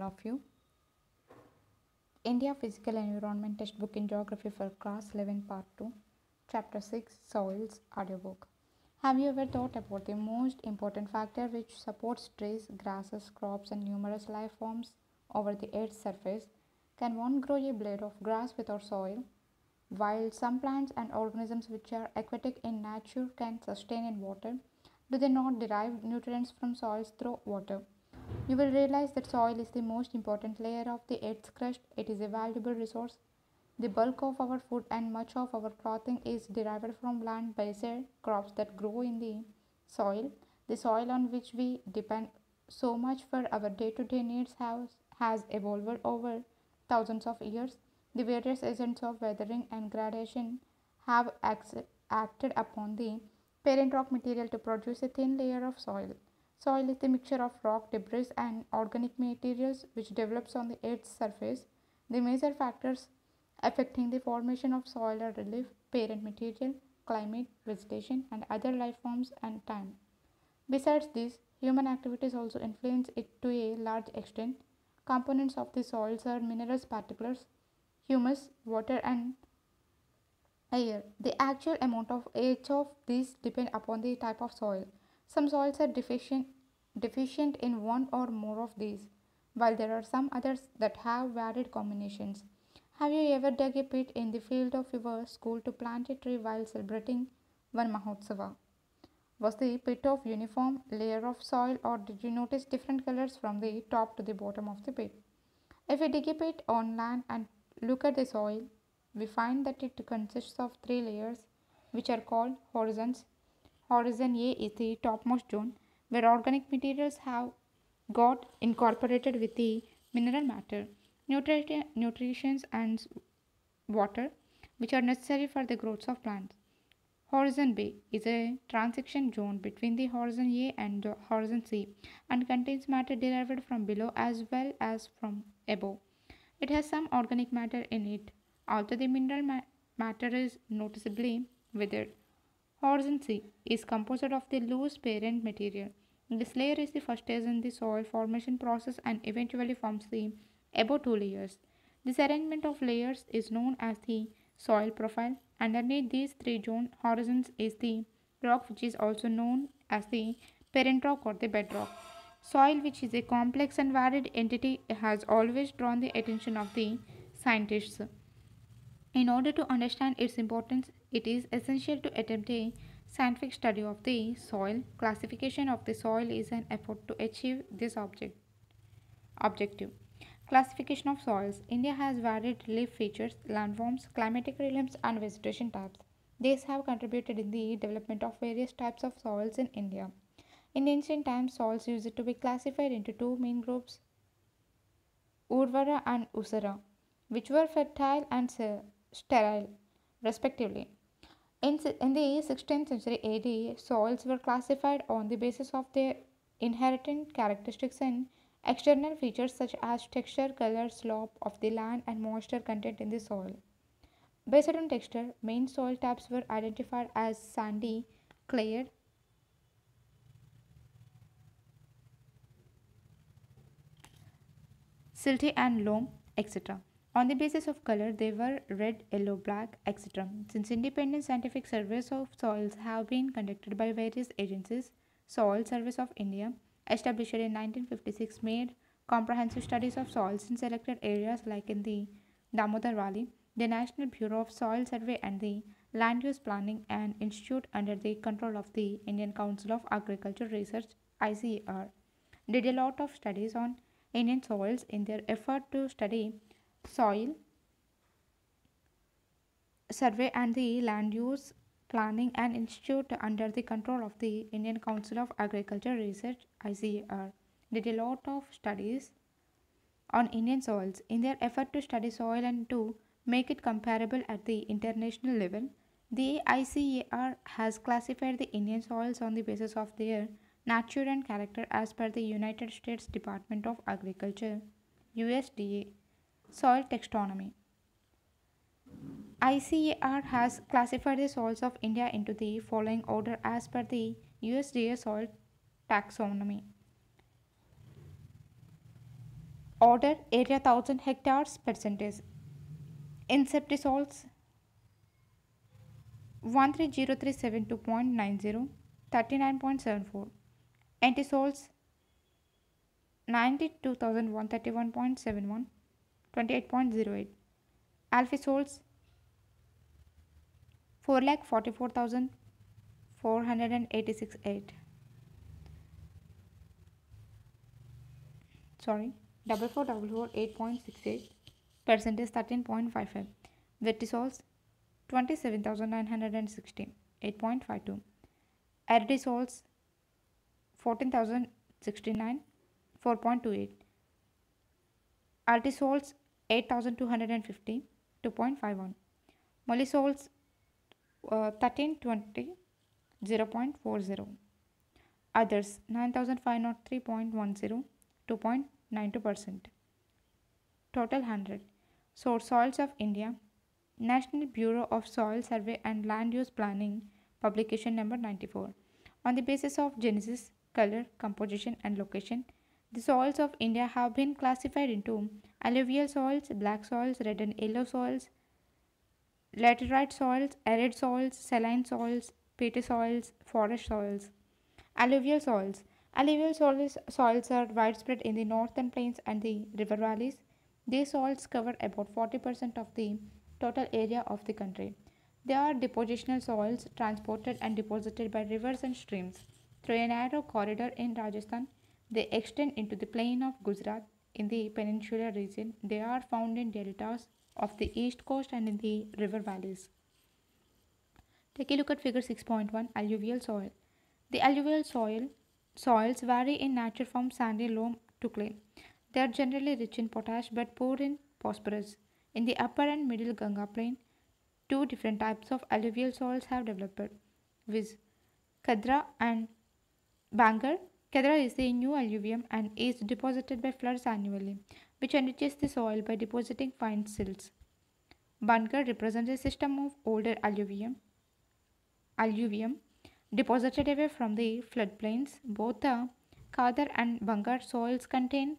all of you. India Physical Environment Textbook in Geography for Class 11 Part 2, Chapter 6 Soils audiobook. Have you ever thought about the most important factor which supports trees, grasses, crops and numerous life forms over the Earth's surface? Can one grow a blade of grass without soil? While some plants and organisms which are aquatic in nature can sustain in water, do they not derive nutrients from soils through water? You will realize that soil is the most important layer of the earth's crust. It is a valuable resource. The bulk of our food and much of our clothing is derived from land based crops that grow in the soil. The soil on which we depend so much for our day to day needs has evolved over thousands of years. The various agents of weathering and gradation have acted upon the parent rock material to produce a thin layer of soil. Soil is the mixture of rock, debris, and organic materials which develops on the Earth's surface. The major factors affecting the formation of soil are relief, parent material, climate, vegetation, and other life forms, and time. Besides this, human activities also influence it to a large extent. Components of the soils are minerals particles, humus, water, and air. The actual amount of each of these depend upon the type of soil. Some soils are deficient in one or more of these, while there are some others that have varied combinations. Have you ever dug a pit in the field of your school to plant a tree while celebrating one Mahotsava? Was the pit of uniform layer of soil, or did you notice different colors from the top to the bottom of the pit? If we dig a pit on land and look at the soil, we find that it consists of three layers which are called horizons. Horizon A is the topmost zone where organic materials have got incorporated with the mineral matter, nutrients and water which are necessary for the growth of plants. Horizon B is a transition zone between the horizon A and the horizon C and contains matter derived from below as well as from above. It has some organic matter in it, although the mineral matter is noticeably withered. Horizon C is composed of the loose parent material. This layer is the first stage in the soil formation process and eventually forms the above two layers. This arrangement of layers is known as the soil profile. Underneath these three zone horizons is the rock, which is also known as the parent rock or the bedrock. Soil, which is a complex and varied entity, has always drawn the attention of the scientists. In order to understand its importance, it is essential to attempt a scientific study of the soil. Classification of the soil is an effort to achieve this objective. Classification of soils. India has varied relief features, landforms, climatic realms, and vegetation types. These have contributed in the development of various types of soils in India. In ancient times, soils used to be classified into two main groups, Urvara and Usara, which were fertile and sterile, respectively. In the 16th century AD, soils were classified on the basis of their inherent characteristics and external features such as texture, color, slope of the land, and moisture content in the soil. Based on texture, main soil types were identified as sandy, clayed, silty, and loam, etc. On the basis of color, they were red, yellow, black, etc. Since independent scientific surveys of soils have been conducted by various agencies, Soil Service of India, established in 1956, made comprehensive studies of soils in selected areas like in the Damodar Valley. The National Bureau of Soil Survey and the Land Use Planning, an institute under the control of the Indian Council of Agriculture Research (ICAR), did a lot of studies on Indian soils in their effort to study soil survey and the land use planning, and institute under the control of the Indian Council of Agriculture Research (ICAR) did a lot of studies on Indian soils in their effort to study soil and to make it comparable at the international level. The ICAR has classified the Indian soils on the basis of their nature and character as per the United States Department of Agriculture USDA soil taxonomy. ICAR has classified the soils of India into the following order as per the USDA soil taxonomy. Order area 1000 hectares percentage. Inceptisols 130372.90 39.74. Antisols 92,131.71 28.08. Alphisols 4,44,486.8. Sorry, 44,448.68. Percentage 13.55. Vertisols 27,916 8.52. Eridisols 14,069 4.28. Altisols 8,250 2.51. Mollisols 1320 0.40. Others 9,503.10 2.92%. Total 100. Source Soils of India, National Bureau of Soil Survey and Land Use Planning, publication number 94. On the basis of genesis, color, composition, and location, the soils of India have been classified into alluvial soils, black soils, red and yellow soils, laterite soils, arid soils, saline soils, peaty soils, forest soils. Alluvial soils. Soils are widespread in the northern plains and the river valleys. These soils cover about 40% of the total area of the country. They are depositional soils transported and deposited by rivers and streams. Through a narrow corridor in Rajasthan, they extend into the plain of Gujarat. In the peninsular region, they are found in deltas of the east coast and in the river valleys. Take a look at figure 6.1, alluvial soil. The soils vary in nature from sandy loam to clay. They are generally rich in potash but poor in phosphorus. In the upper and middle Ganga plain, two different types of alluvial soils have developed, viz. Kadra and Bangar. Kadra is the new alluvium and is deposited by floods annually, which enriches the soil by depositing fine silts. Bangar represents a system of older alluvium deposited away from the floodplains. Both the Kadar and Bangar soils contain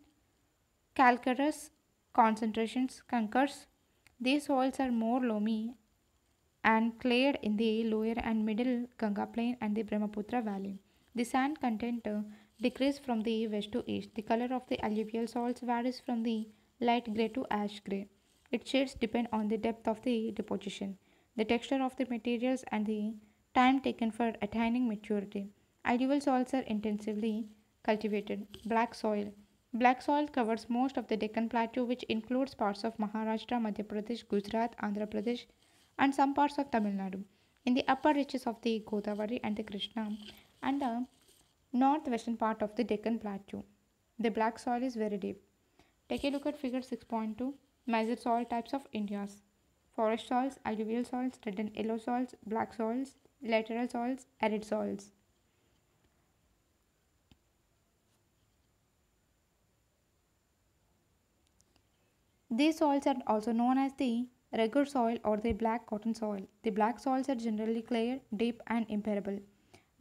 calcareous concentrations concurs. These soils are more loamy and clayed in the lower and middle Ganga plain and the Brahmaputra valley. The sand content decreases from the west to east. The color of the alluvial soils varies from the light grey to ash grey. Its shades depend on the depth of the deposition, the texture of the materials, and the time taken for attaining maturity. Alluvial soils are intensively cultivated. Black soil. Black soil covers most of the Deccan Plateau, which includes parts of Maharashtra, Madhya Pradesh, Gujarat, Andhra Pradesh, and some parts of Tamil Nadu. In the upper reaches of the Godavari and the Krishna, and the northwestern part of the Deccan Plateau, the black soil is very deep. Take a look at figure 6.2. Major soil types of India's forest soils, alluvial soils, red and yellow soils, black soils, lateral soils, arid soils. These soils are also known as the regur soil or the black cotton soil. The black soils are generally clear, deep, and impermeable.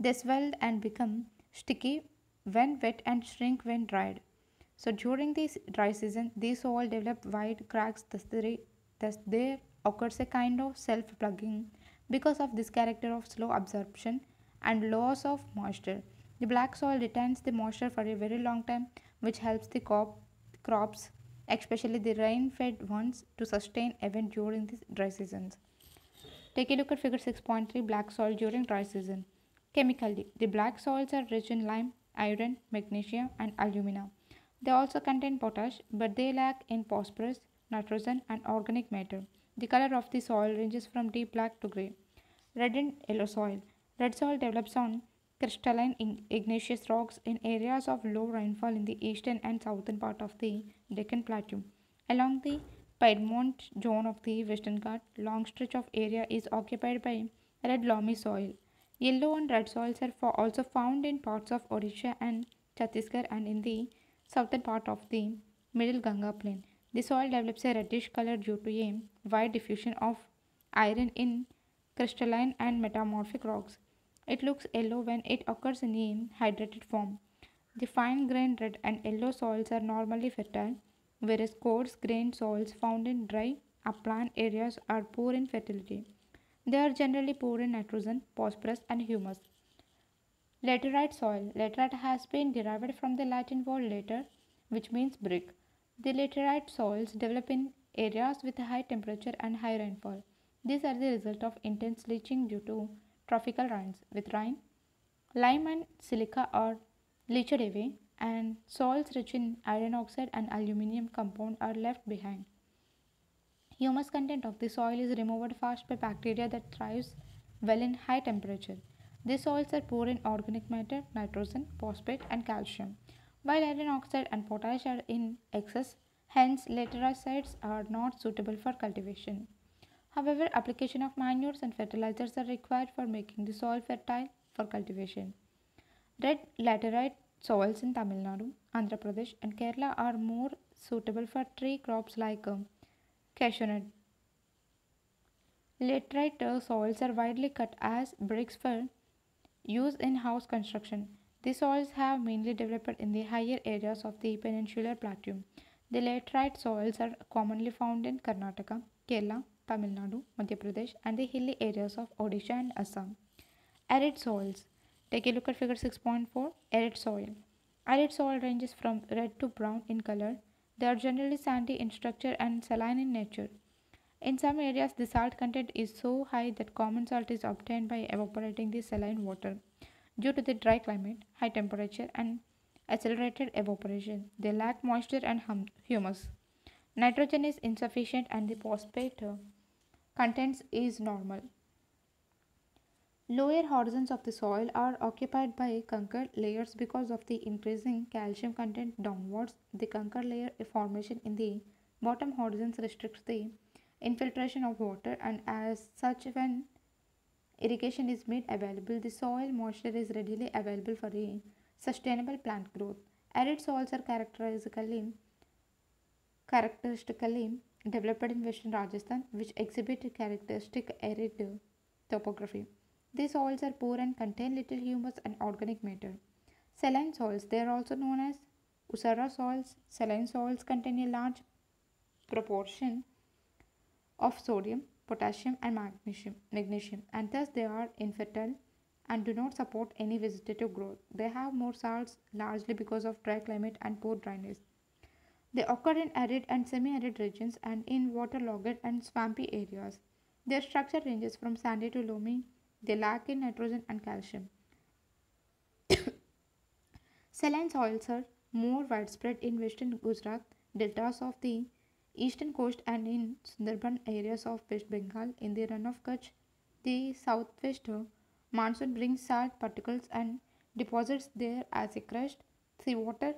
They swell and become sticky when wet and shrink when dried. So during the dry season, these soil develop wide cracks. Thus there occurs a kind of self-plugging because of this character of slow absorption and loss of moisture. The black soil retains the moisture for a very long time, which helps the crops, especially the rain-fed ones, to sustain even during the dry seasons. Take a look at figure 6.3, black soil during dry season. Chemically, the black soils are rich in lime, iron, magnesium, and alumina. They also contain potash, but they lack in phosphorus, nitrogen, and organic matter. The color of the soil ranges from deep black to grey. Red and yellow soil. Red soil develops on crystalline igneous rocks in areas of low rainfall in the eastern and southern part of the Deccan Plateau. Along the Piedmont zone of the Western Ghat, long stretch of area is occupied by red loamy soil. Yellow and red soils are also found in parts of Odisha and Chhattisgarh and in the southern part of the middle Ganga plain. The soil develops a reddish color due to a wide diffusion of iron in crystalline and metamorphic rocks. It looks yellow when it occurs in hydrated form. The fine grained red and yellow soils are normally fertile. whereas coarse-grained soils found in dry upland areas are poor in fertility. They are generally poor in nitrogen, phosphorus, and humus. Laterite soil. Laterite has been derived from the Latin word later, which means brick. The laterite soils develop in areas with high temperature and high rainfall. These are the result of intense leaching due to tropical rains. With rain, lime and silica are leached away, and soils rich in iron oxide and aluminium compound are left behind. Humus content of the soil is removed fast by bacteria that thrives well in high temperature. These soils are poor in organic matter, nitrogen, phosphate, and calcium, while iron oxide and potash are in excess. Hence, latericides are not suitable for cultivation. However, application of manures and fertilizers are required for making the soil fertile for cultivation. Red laterite soils in Tamil Nadu, Andhra Pradesh, and Kerala are more suitable for tree crops like cashew nut. Laterite soils are widely cut as bricks for use in house construction. These soils have mainly developed in the higher areas of the peninsular plateau. The laterite soils are commonly found in Karnataka, Kerala, Tamil Nadu, Madhya Pradesh, and the hilly areas of Odisha and Assam. Arid soils. Take a look at figure 6.4. Arid soil. Arid soil ranges from red to brown in color. They are generally sandy in structure and saline in nature. In some areas, the salt content is so high that common salt is obtained by evaporating the saline water. Due to the dry climate, high temperature, and accelerated evaporation, they lack moisture and humus. Nitrogen is insufficient and the phosphate contents is normal. Lower horizons of the soil are occupied by conker layers because of the increasing calcium content downwards. The conker layer formation in the bottom horizons restricts the infiltration of water, and as such, when irrigation is made available, the soil moisture is readily available for a sustainable plant growth. Arid soils are characteristically developed in western Rajasthan, which exhibit characteristic arid topography. These soils are poor and contain little humus and organic matter. Saline soils, they are also known as Usda soils. Saline soils contain a large proportion of sodium, potassium, and magnesium, and thus they are infertile and do not support any vegetative growth. They have more salts largely because of dry climate and poor drainage. They occur in arid and semi-arid regions and in waterlogged and swampy areas. Their structure ranges from sandy to loamy. They lack in nitrogen and calcium. Saline soils are more widespread in western Gujarat, deltas of the eastern coast, and in Sundarban areas of West Bengal. In the run of Kutch, the southwest monsoon brings salt particles and deposits there as a crust. Seawater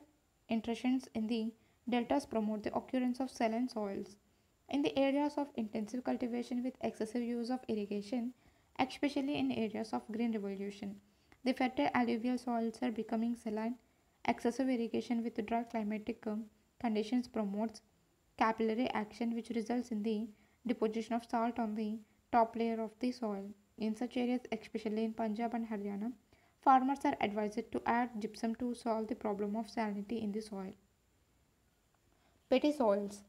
intrusions in the deltas promote the occurrence of saline soils. In the areas of intensive cultivation with excessive use of irrigation, especially in areas of green revolution, the fertile alluvial soils are becoming saline. Excessive irrigation with dry climatic conditions promotes capillary action, which results in the deposition of salt on the top layer of the soil. In such areas, especially in Punjab and Haryana, farmers are advised to add gypsum to solve the problem of salinity in the soil. Petty soils.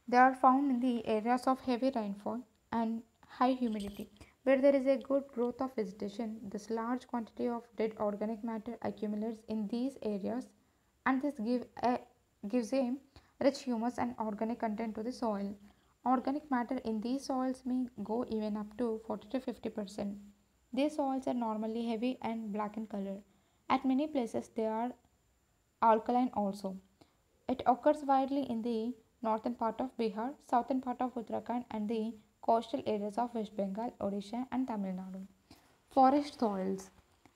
They are found in the areas of heavy rainfall and high humidity, where there is a good growth of vegetation. This large quantity of dead organic matter accumulates in these areas, and this gives a rich humus and organic content to the soil. Organic matter in these soils may go even up to 40 to 50%. These soils are normally heavy and black in color. At many places, they are alkaline also. It occurs widely in the northern part of Bihar, southern part of Uttarakhand, and the coastal areas of West Bengal, Odisha, and Tamil Nadu. Forest soils.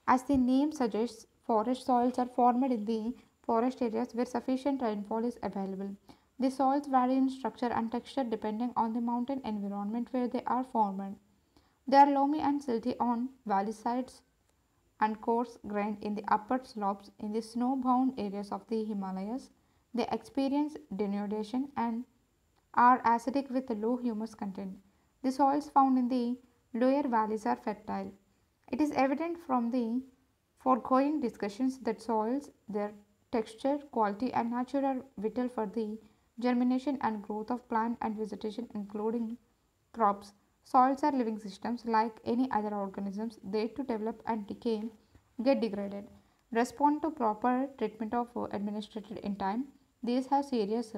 As the name suggests, forest soils are formed in the forest areas where sufficient rainfall is available. The soils vary in structure and texture depending on the mountain environment where they are formed. They are loamy and silty on valley sides and coarse grained in the upper slopes. In the snow-bound areas of the Himalayas, they experience denudation and are acidic with low humus content. The soils found in the lower valleys are fertile. It is evident from the foregoing discussions that soils, their texture, quality, and nature are vital for the germination and growth of plant and vegetation, including crops. Soils are living systems like any other organisms. They to develop and decay, get degraded. Respond to proper treatment of administered in time. These have serious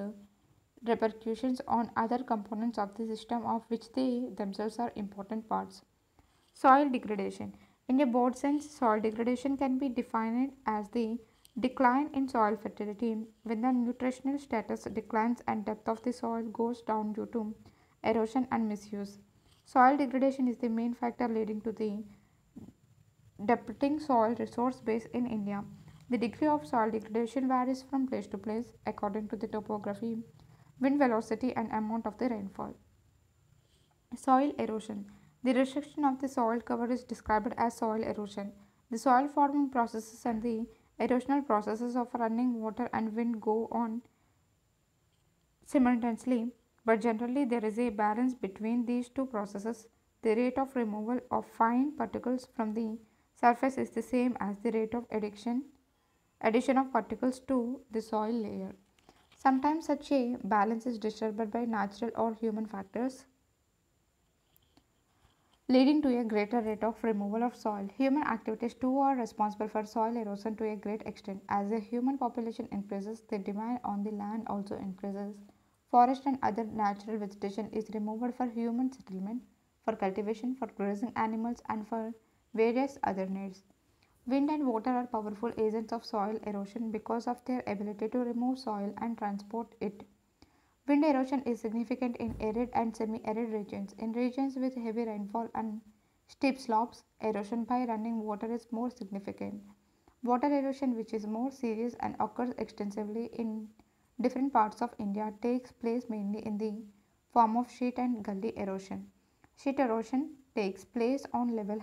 repercussions on other components of the system of which they themselves are important parts. Soil degradation. In a broad sense, soil degradation can be defined as the decline in soil fertility when the nutritional status declines and depth of the soil goes down due to erosion and misuse. Soil degradation is the main factor leading to the depleting soil resource base in India. The degree of soil degradation varies from place to place according to the topography, wind velocity, and amount of the rainfall. Soil erosion. The restriction of the soil cover is described as soil erosion. The soil forming processes and the erosional processes of running water and wind go on simultaneously, but generally there is a balance between these two processes. The rate of removal of fine particles from the surface is the same as the rate of addition of particles to the soil layer. Sometimes such a balance is disturbed by natural or human factors, leading to a greater rate of removal of soil. Human activities too are responsible for soil erosion to a great extent. As the human population increases, the demand on the land also increases. Forest and other natural vegetation is removed for human settlement, for cultivation, for grazing animals, and for various other needs. Wind and water are powerful agents of soil erosion because of their ability to remove soil and transport it. Wind erosion is significant in arid and semi-arid regions. In regions with heavy rainfall and steep slopes, erosion by running water is more significant. Water erosion, which is more serious and occurs extensively in different parts of India, takes place mainly in the form of sheet and gully erosion. Sheet erosion takes place on level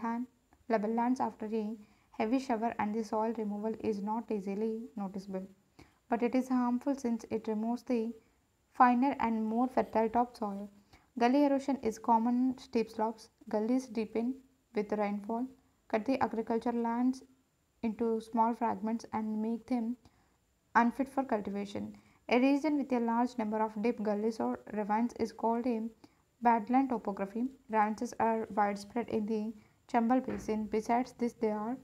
lands after a heavy shower and the soil removal is not easily noticeable. But it is harmful since it removes the finer and more fertile topsoil. Gully erosion is common in steep slopes. Gullies deepen with rainfall, cut the agricultural lands into small fragments and make them unfit for cultivation. A region with a large number of deep gullies or ravines is called a badland topography. Ranches are widespread in the Chambal basin. Besides this, they are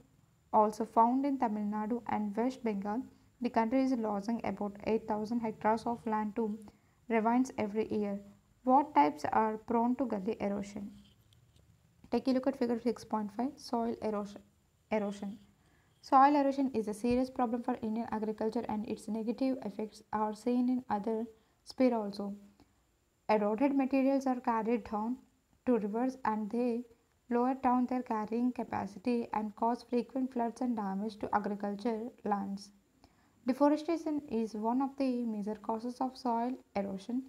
also found in Tamil Nadu and West Bengal. The country is losing about 8,000 hectares of land to ravines every year. What types are prone to gully erosion? Take a look at figure 6.5, soil erosion. Soil erosion is a serious problem for Indian agriculture and its negative effects are seen in other sphere also. Eroded materials are carried down to rivers and they lower down their carrying capacity and cause frequent floods and damage to agriculture lands. Deforestation is one of the major causes of soil erosion.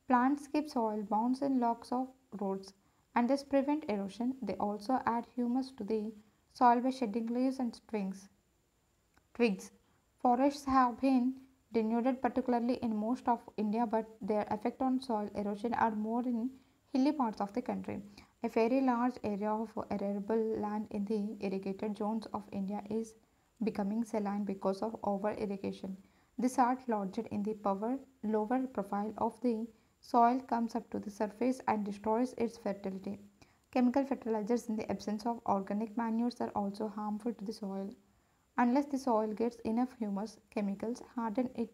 Plants keep soil bounds in locks of roads and thus prevent erosion. They also add humus to the soil by shedding leaves and twigs. Forests have been denuded particularly in most of India, but their effect on soil erosion are more in hilly parts of the country. A very large area of arable land in the irrigated zones of India is becoming saline because of over irrigation. The salt lodged in the lower profile of the soil comes up to the surface and destroys its fertility. Chemical fertilizers in the absence of organic manures are also harmful to the soil. Unless the soil gets enough humus, chemicals harden it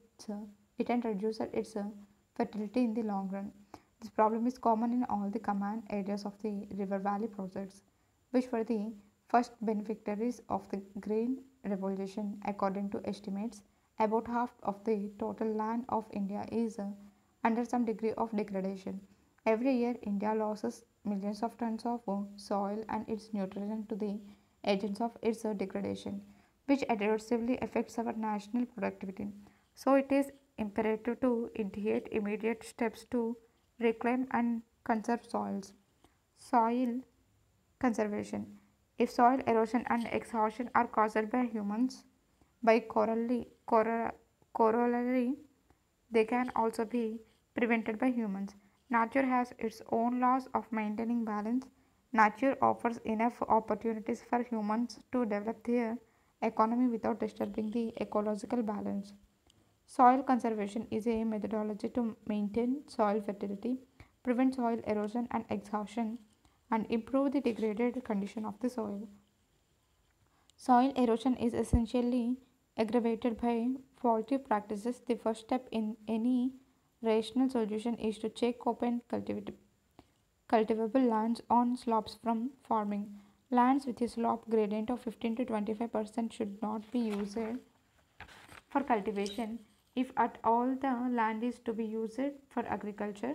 and reduce its fertility in the long run. This problem is common in all the command areas of the river valley projects, which were the first beneficiaries of the Green Revolution. According to estimates, about half of the total land of India is under some degree of degradation. Every year, India loses millions of tons of soil and its nutrients to the agents of its degradation, which adversely affects our national productivity. So, it is imperative to initiate immediate steps to reclaim and conserve soils. Soil conservation. If soil erosion and exhaustion are caused by humans, by corollary, they can also be prevented by humans. Nature has its own laws of maintaining balance. Nature offers enough opportunities for humans to develop their economy without disturbing the ecological balance. Soil conservation is a methodology to maintain soil fertility, prevent soil erosion and exhaustion, and improve the degraded condition of the soil. Soil erosion is essentially aggravated by faulty practices. The first step in any rational solution is to check open cultivable lands on slopes from farming. Lands with a slope gradient of 15 to 25% should not be used for cultivation. If at all the land is to be used for agriculture,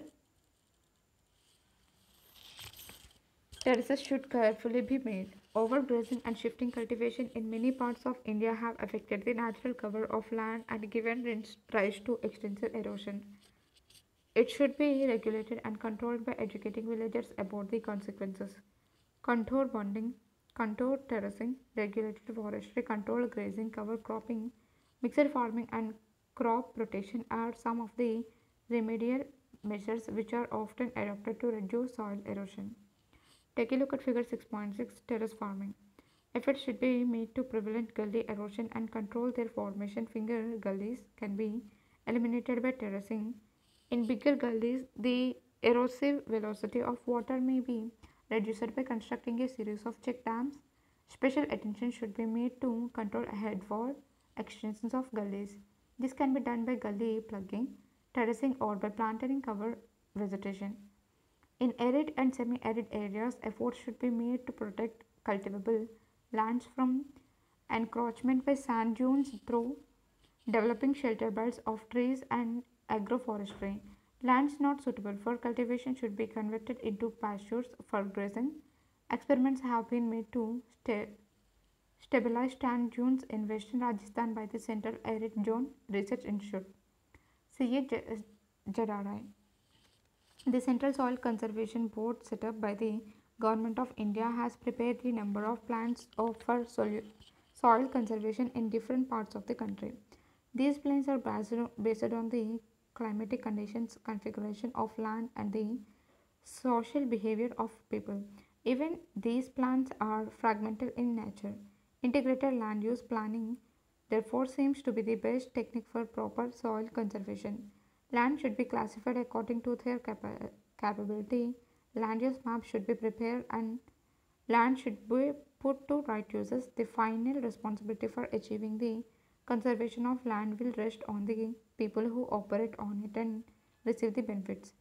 terraces should carefully be made. Overgrazing and shifting cultivation in many parts of India have affected the natural cover of land and given rise to extensive erosion. It should be regulated and controlled by educating villagers about the consequences. Contour bonding, contour terracing, regulated forestry, controlled grazing, cover cropping, mixed farming, and crop rotation are some of the remedial measures which are often adopted to reduce soil erosion. Take a look at figure 6.6, terrace farming. Efforts should be made to prevent gully erosion and control their formation. Finger gullies can be eliminated by terracing. In bigger gullies, the erosive velocity of water may be reduced by constructing a series of check dams. Special attention should be made to control headward extensions of gullies. This can be done by gully plugging, terracing, or by planting cover vegetation. In arid and semi-arid areas, efforts should be made to protect cultivable lands from encroachment by sand dunes through developing shelter belts of trees and agroforestry. Lands not suitable for cultivation should be converted into pastures for grazing. Experiments have been made to stabilize sand dunes in western Rajasthan by the Central Arid Zone Research Institute. C.A. Jadadai. The Central Soil Conservation Board set up by the Government of India has prepared the number of plans for soil conservation in different parts of the country. These plans are based on the climatic conditions, configuration of land, and the social behavior of people. Even these plans are fragmented in nature. Integrated land use planning therefore seems to be the best technique for proper soil conservation. Land should be classified according to their capability. Land use maps should be prepared and land should be put to right uses. The final responsibility for achieving the conservation of land will rest on the people who operate on it and receive the benefits.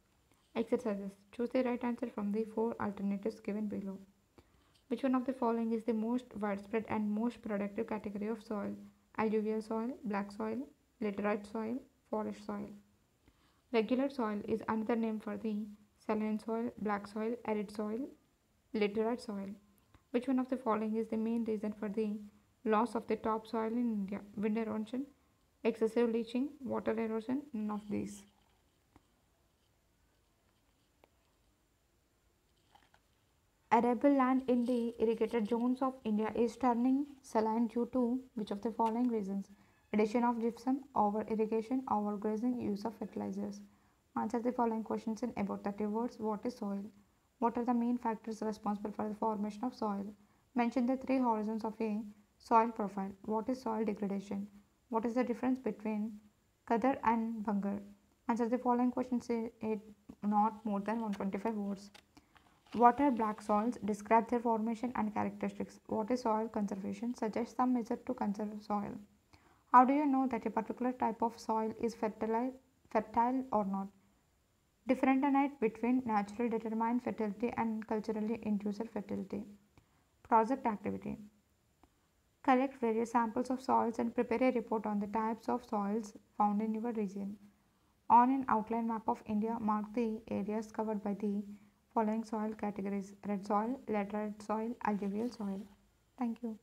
Exercises. Choose the right answer from the four alternatives given below. Which one of the following is the most widespread and most productive category of soil? Alluvial soil, black soil, laterite soil, forest soil. Regular soil is another name for the saline soil, black soil, arid soil, laterite soil. Which one of the following is the main reason for the loss of the topsoil in India? Wind erosion, excessive leaching, water erosion, none of these. Arable land in the irrigated zones of India is turning saline due to which of the following reasons? Addition of gypsum, over irrigation, overgrazing, use of fertilizers. Answer the following questions in about 30 words. What is soil? What are the main factors responsible for the formation of soil? Mention the three horizons of a soil profile. What is soil degradation? What is the difference between Qadar and Bangar? Answer the following questions in not more than 125 words. What are black soils? Describe their formation and characteristics. What is soil conservation? Suggest some measure to conserve soil. How do you know that a particular type of soil is fertile or not? Differentiate between naturally determined fertility and culturally induced fertility. Project activity. Collect various samples of soils and prepare a report on the types of soils found in your region. On an outline map of India, mark the areas covered by the following soil categories: red soil, laterite soil, alluvial soil. Thank you.